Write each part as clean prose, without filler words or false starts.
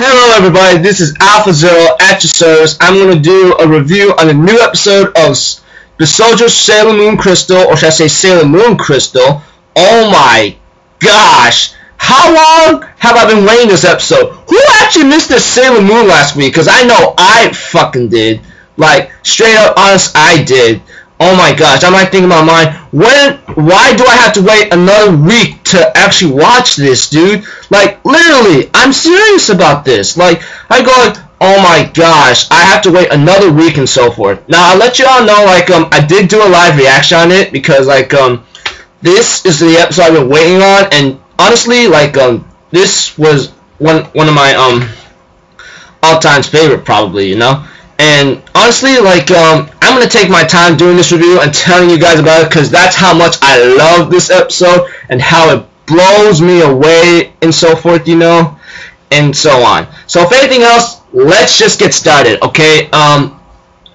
Hello everybody, this is Alpha Zero at your service. I'm going to do a review on a new episode of Bishoujo Sailor Moon Crystal, or should I say Sailor Moon Crystal. Oh my gosh, how long have I been waiting this episode? Who actually missed this Sailor Moon last week? Because I know I fucking did. Like, straight up honest, I did. Oh my gosh, I'm like thinking about mine. Why do I have to wait another week to actually watch this, dude? Like, literally, I'm serious about this. Like, I go like, oh my gosh, I have to wait another week and so forth. Now, I'll let you all know, like, I did do a live reaction on it because, like, this is the episode I've been waiting on, and honestly, like, this was one of my, all-time favorite, probably, you know? And honestly, like, I'm going to take my time doing this review and telling you guys about it because that's how much I love this episode and how it blows me away and so forth, you know, and so on. So if anything else, let's just get started, okay?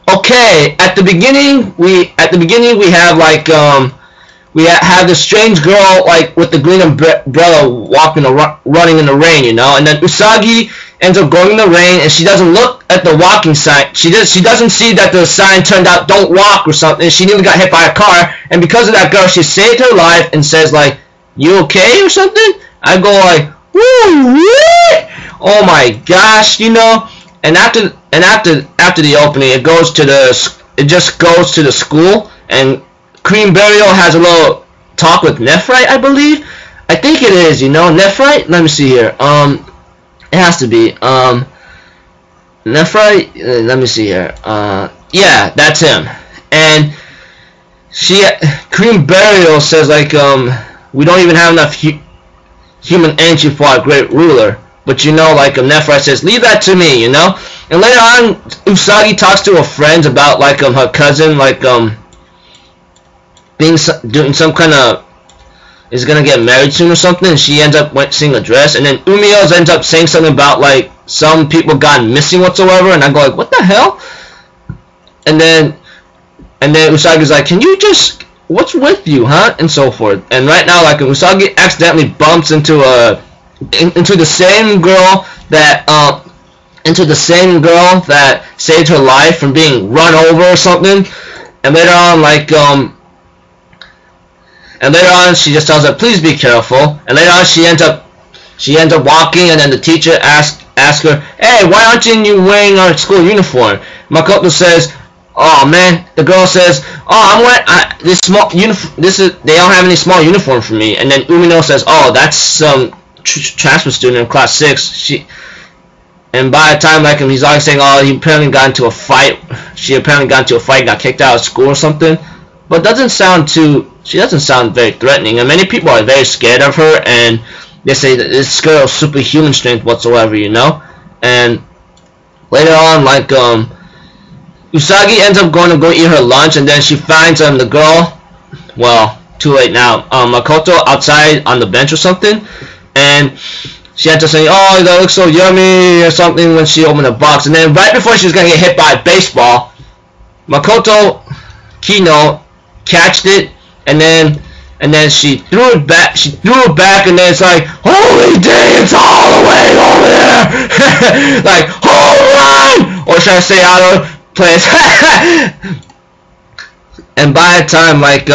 Okay, at the beginning we have, like, we have this strange girl, like, with the green umbrella walking, running in the rain, you know, and then Usagi ends up going in the rain, and she doesn't look at the walking sign. She doesn't see that the sign turned out "Don't walk" or something. She nearly got hit by a car, and because of that girl, she saved her life and says, like, "You okay?" or something. I go like, "Woo, what?" Oh my gosh, you know. And after the opening, it just goes to the school, and Cream Burial has a little talk with Nephrite, I believe. I think it is, you know, Nephrite. Let me see here. It has to be Nephrite. Let me see here. Yeah, that's him. And Cream Burial says, like, we don't even have enough human energy for our great ruler. But you know, like, Nephrite says, leave that to me, you know. And later on, Usagi talks to her friends about, like, her cousin, like, doing some kind of, is gonna get married soon or something, and she ends up seeing a dress, and then Umio ends up saying something about, like, some people gone missing whatsoever, and I go like, what the hell? And then Usagi's like, can you just, what's with you, huh? And so forth. And right now, like, Usagi accidentally bumps into the same girl that saved her life from being run over or something, and later on, like, and later on, she just tells her, please be careful. And later on, she ends up walking, and then the teacher asks her, hey, why aren't you wearing our school uniform? Makoto says, oh man. The girl says, oh, I'm wearing this small uniform. They don't have any small uniform for me. And then Umino says, oh, that's some transfer student in class 6. And by the time, like, he's always saying, oh, he apparently got into a fight. She apparently got into a fight, got kicked out of school or something. But she doesn't sound very threatening, and many people are very scared of her, and they say that this girl has superhuman strength whatsoever, you know. And later on, like, Usagi ends up going to go eat her lunch, and then she finds the girl, well, too late now, Makoto outside on the bench or something, and she ends up saying, oh, that looks so yummy or something when she opened the box, and then right before she was going to get hit by a baseball, Makoto Kino catched it, and then she threw it back. And then it's like, holy dang, it's all the way over there. Like, home run, or should I say out of place? And by the time, like,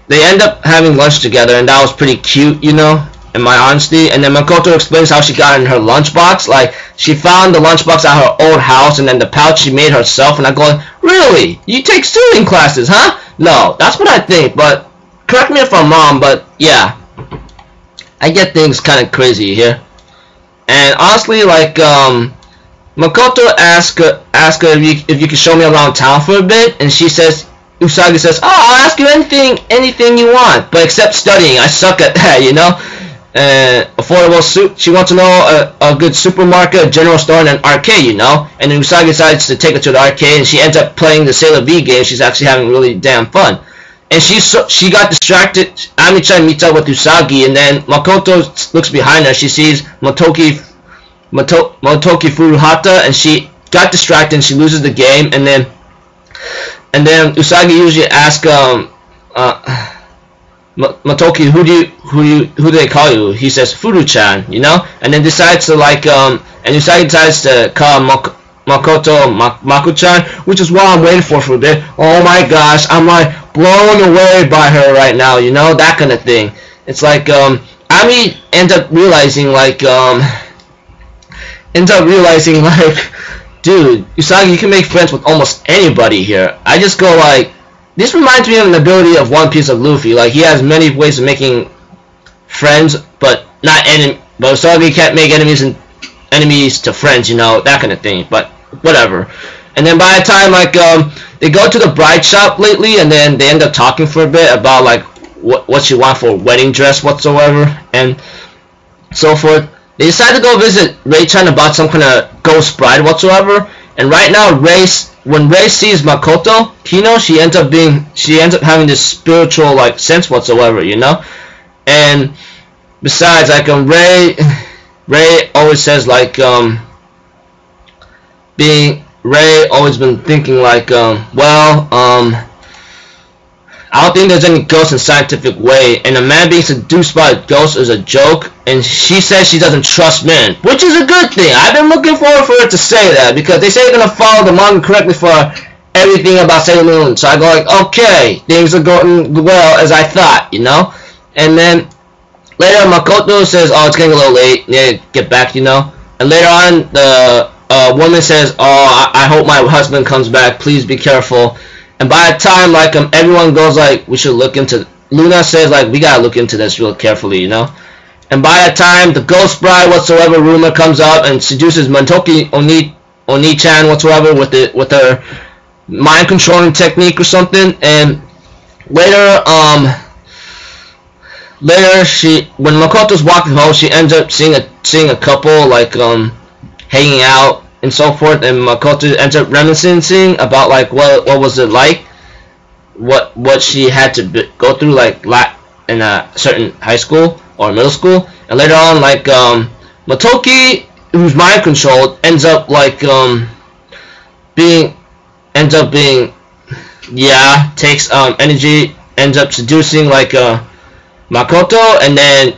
they end up having lunch together, and that was pretty cute, you know, in my honesty. And then Makoto explains how she got in her lunchbox. Like, she found the lunchbox at her old house, and then the pouch she made herself. And I go, really? You take sewing classes, huh? No, that's what I think, but correct me if I'm wrong, but yeah, I get things kind of crazy here. And honestly, like, Makoto asked her if you could show me around town for a bit, and Usagi says, oh, I'll ask you anything you want, but except studying. I suck at that, you know. Affordable suit. She wants to know a good supermarket, a general store, and an arcade, you know. And then Usagi decides to take her to the arcade, and she ends up playing the Sailor V game. She's actually having really damn fun. And she got distracted. Ami-chan meets up with Usagi, and then Makoto looks behind her. She sees Motoki Furuhata, and she got distracted, and she loses the game. And then Usagi usually asks Motoki, who do they call you? He says Furu-chan, you know, and then decides to like and Usagi decides to call Makoto Maku-chan, which is what I'm waiting for a bit. Oh my gosh, I'm like blown away by her right now, you know, that kind of thing. It's like Ami ends up realizing like dude, Usagi, you can make friends with almost anybody here. I just go like, this reminds me of an ability of One Piece of Luffy. Like, he has many ways of making friends, but not but Usagi can't make enemies to friends, you know, that kind of thing. But whatever. And then by the time like they go to the bride shop lately, and then they end up talking for a bit about like what she wants for a wedding dress whatsoever and so forth. They decide to go visit Ray-chan about some kind of ghost bride whatsoever. And right now, when Ray sees Makoto Kino, she ends up having this spiritual like sense whatsoever, you know. And besides, like Ray always says like Ray always been thinking like I don't think there's any ghosts in scientific way, and a man being seduced by a ghost is a joke, and she says she doesn't trust men, which is a good thing. I've been looking forward for her to say that, because they say they're going to follow the manga correctly for everything about Sailor Moon, so I go like, okay, things are going well as I thought, you know. And then later Makoto says, oh, it's getting a little late, yeah, get back, you know. And later on, the woman says, oh, I hope my husband comes back, please be careful. And by the time like everyone goes like, we should look into, Luna says like, we gotta look into this real carefully, you know. And by the time the ghost bride whatsoever rumor comes up and seduces Montoki Oni-chan whatsoever with her mind controlling technique or something. And later when Makoto's walking home, she ends up seeing a couple like hanging out and so forth, and Makoto ends up reminiscing about like what was it like, what she had to go through like in a certain high school or middle school. And later on, like Motoki, who's mind controlled, ends up takes energy, ends up seducing like Makoto, and then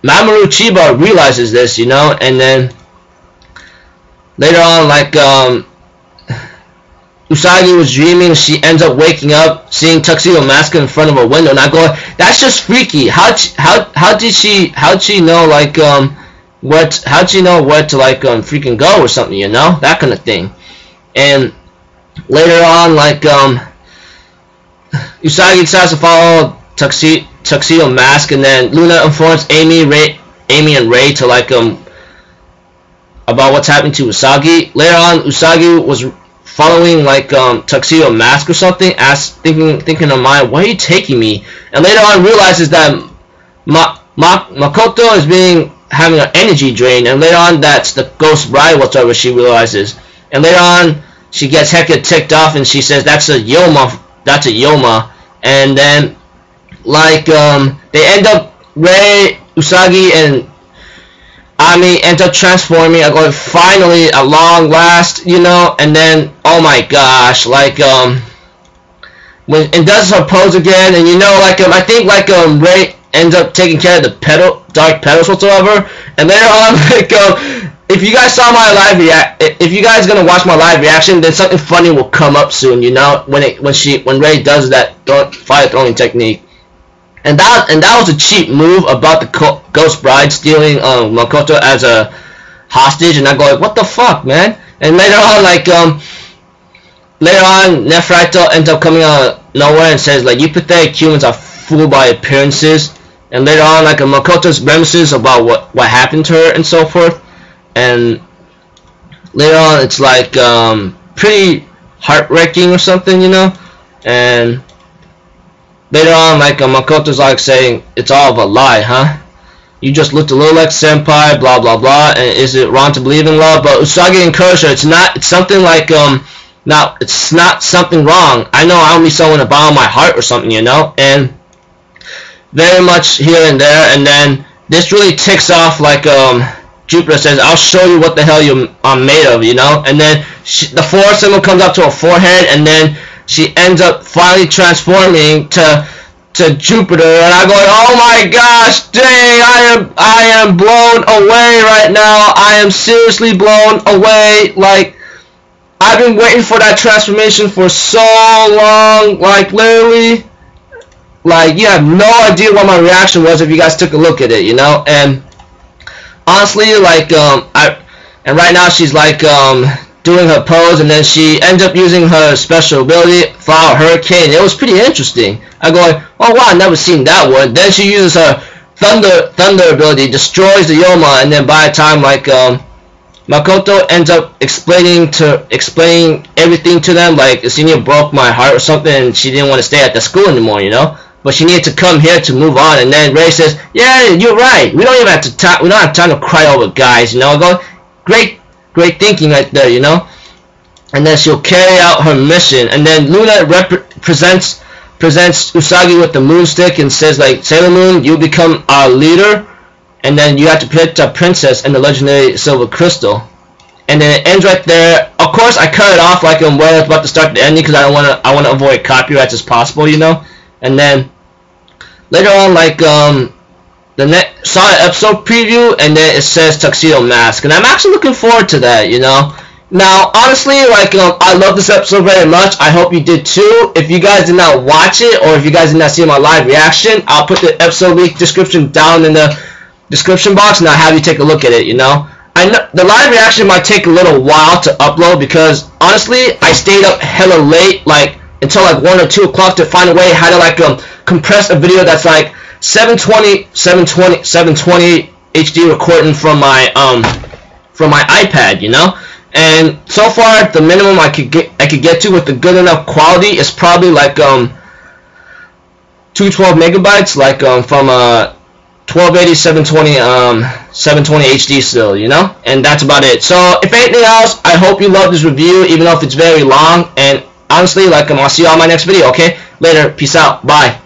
Mamoru Chiba realizes this, you know. And then later on, like Usagi was dreaming, she ends up waking up seeing Tuxedo Mask in front of a window, and I go, that's just freaky. How'd she know like how'd she know where to like freaking go or something, you know, that kind of thing. And later on, like Usagi decides to follow Tuxedo Mask, and then Luna informs Amy and Ray to like about what's happening to Usagi. Later on, Usagi was following like Tuxedo Mask or something, thinking in her mind, where are you taking me? And later on realizes that Makoto is having an energy drain, and later on that's the ghost bride whatever she realizes. And later on she gets hecka ticked off, and she says that's a Yoma. And then like they end up, Ray, Usagi, and Ami ends up transforming. I go, finally, at long last, you know. And then, oh my gosh, like when it does her pose again, and you know, like I think like Ray ends up taking care of the dark petals whatsoever. And later on, like if you guys saw my live if you guys gonna watch my live reaction, then something funny will come up soon, you know, when Ray does that fire throwing technique. And that was a cheap move about the ghost bride stealing Makoto as a hostage, and I go like, what the fuck, man? And later on, like Neferito ends up coming out of nowhere and says like, you pathetic humans are fooled by appearances. And later on, like Makoto's reminisces about what happened to her and so forth. And later on, it's like pretty heartbreaking or something, you know. And later on, like Makoto's like saying, it's all of a lie, huh? You just looked a little like senpai, blah blah blah, and is it wrong to believe in love? But Usagi encouraged her, it's something like it's not something wrong. I know I only someone to bottom my heart or something, you know. And very much here and there, and then this really ticks off like Jupiter says, I'll show you what the hell I'm made of, you know. And then the 4 symbol comes up to her forehead, and then she ends up finally transforming to to Jupiter, and I'm going, oh my gosh, dang, I am blown away right now. I am seriously blown away. Like, I've been waiting for that transformation for so long, like literally, like you have no idea what my reaction was if you guys took a look at it, you know. And honestly, like and right now she's like doing her pose, and then she ends up using her special ability, Flower Hurricane. It was pretty interesting. I'm going, oh wow, I've never seen that one. Then she uses her thunder ability, destroys the Yoma, and then by the time like Makoto ends up explaining everything to them, like Senior broke my heart or something, and she didn't want to stay at the school anymore, you know. But she needed to come here to move on, and then Ray says, "Yeah, you're right. We don't even have to we don't have time to cry over guys, you know." I go, great thinking right there, you know. And then she'll carry out her mission, and then Luna presents Usagi with the moon stick and says like, "Sailor Moon, you become our leader, and then you have to protect our princess and the legendary silver crystal." And then it ends right there. Of course, I cut it off like I'm well about to start the ending because I want to avoid copyrights as possible, you know. And then later on, like the next saw an episode preview, and then it says Tuxedo Mask, and I'm actually looking forward to that, you know. Now, honestly, like I love this episode very much. I hope you did too. If you guys did not watch it, or if you guys did not see my live reaction, I'll put the episode link description down in the description box, and I'll have you take a look at it, you know. I know the live reaction might take a little while to upload because honestly, I stayed up hella late, like until like 1 or 2 o'clock to find a way how to like compress a video that's like 720 HD recording from my iPad, you know. And so far the minimum I could get to with the good enough quality is probably like 212 megabytes, like from 1280 720 HD still, you know. And that's about it. So if anything else, I hope you love this review, even though if it's very long. And honestly, like I'll see you on my next video. Okay, later, peace out, bye.